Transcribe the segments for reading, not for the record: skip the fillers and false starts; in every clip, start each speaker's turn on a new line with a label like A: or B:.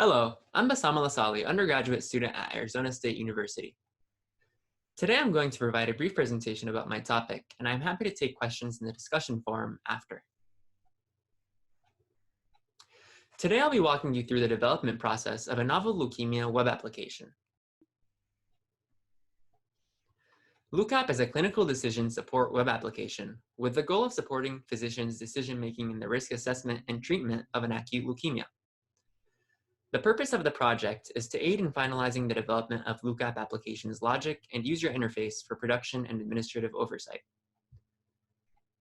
A: Hello, I'm Bassam Al-Asali, undergraduate student at Arizona State University. Today I'm going to provide a brief presentation about my topic, and I'm happy to take questions in the discussion forum after. Today I'll be walking you through the development process of a novel leukemia web application. LUCAP is a clinical decision support web application with the goal of supporting physicians' decision-making in the risk assessment and treatment of an acute leukemia. The purpose of the project is to aid in finalizing the development of LUCAP application's logic and user interface for production and administrative oversight.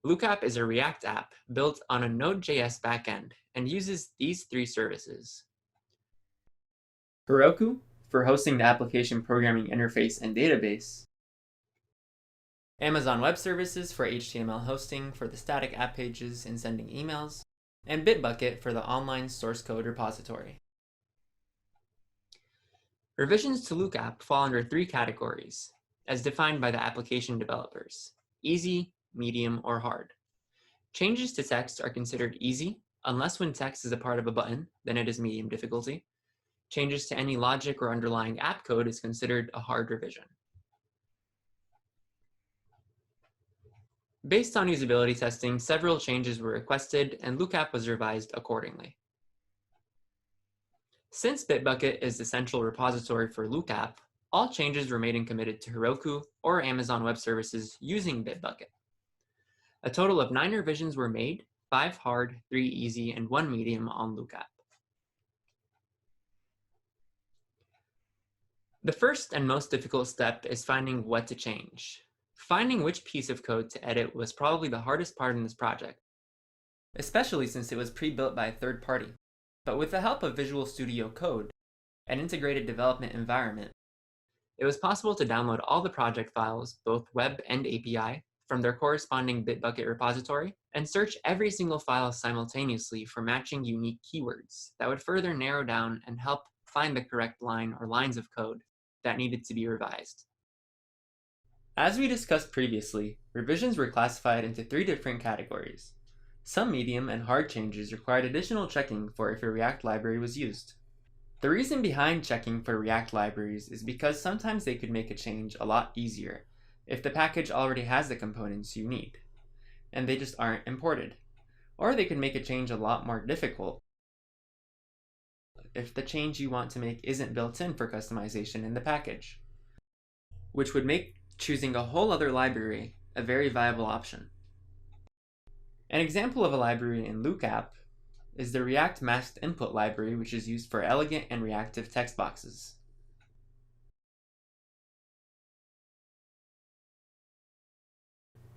A: LUCAP is a React app built on a Node.js backend and uses these three services. Heroku for hosting the application programming interface and database. Amazon Web Services for HTML hosting for the static app pages and sending emails. And Bitbucket for the online source code repository. Revisions to LUCAP fall under three categories, as defined by the application developers: easy, medium, or hard. Changes to text are considered easy, unless when text is a part of a button, then it is medium difficulty. Changes to any logic or underlying app code is considered a hard revision. Based on usability testing, several changes were requested, and LUCAP was revised accordingly. Since Bitbucket is the central repository for LUCAP, all changes were made and committed to Heroku or Amazon Web Services using Bitbucket. A total of 9 revisions were made, 5 hard, 3 easy, and 1 medium on LUCAP. The first and most difficult step is finding what to change. Finding which piece of code to edit was probably the hardest part in this project, especially since it was pre-built by a third party. But with the help of Visual Studio Code, an integrated development environment, it was possible to download all the project files, both web and API, from their corresponding Bitbucket repository, and search every single file simultaneously for matching unique keywords that would further narrow down and help find the correct line or lines of code that needed to be revised. As we discussed previously, revisions were classified into 3 different categories. Some medium and hard changes required additional checking for if a React library was used. The reason behind checking for React libraries is because sometimes they could make a change a lot easier if the package already has the components you need, and they just aren't imported. Or they could make a change a lot more difficult if the change you want to make isn't built in for customization in the package, which would make choosing a whole other library a very viable option. An example of a library in LUCAP is the React Masked Input library, which is used for elegant and reactive text boxes.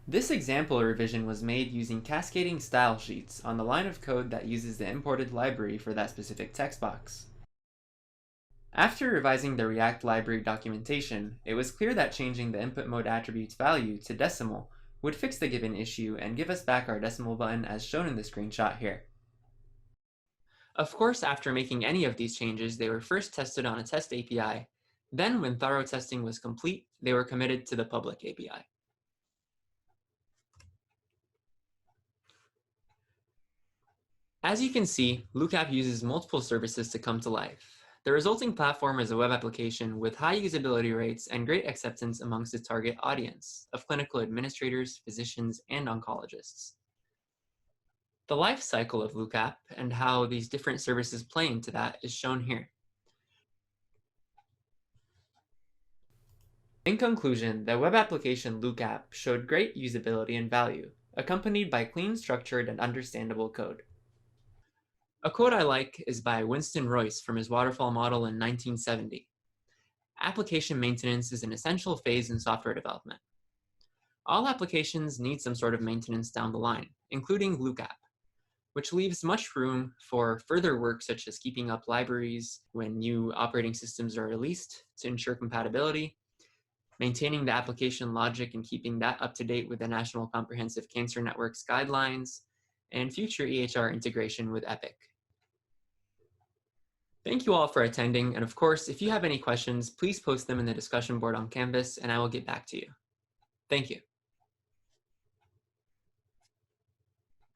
A: This example revision was made using cascading style sheets on the line of code that uses the imported library for that specific text box. After revising the React library documentation, it was clear that changing the input mode attribute's value to decimal would fix the given issue and give us back our decimal button as shown in the screenshot here. Of course, after making any of these changes, they were first tested on a test API. Then, when thorough testing was complete, they were committed to the public API. As you can see, LUCAP uses multiple services to come to life. The resulting platform is a web application with high usability rates and great acceptance amongst its target audience of clinical administrators, physicians, and oncologists. The life cycle of LUCAP and how these different services play into that is shown here. In conclusion, the web application LUCAP showed great usability and value, accompanied by clean, structured, and understandable code. A quote I like is by Winston Royce from his waterfall model in 1970. Application maintenance is an essential phase in software development. All applications need some sort of maintenance down the line, including LUCAP, which leaves much room for further work such as keeping up libraries when new operating systems are released to ensure compatibility, maintaining the application logic and keeping that up to date with the National Comprehensive Cancer Network's guidelines, and future EHR integration with Epic. Thank you all for attending, and of course, if you have any questions, please post them in the discussion board on Canvas and I will get back to you. Thank you.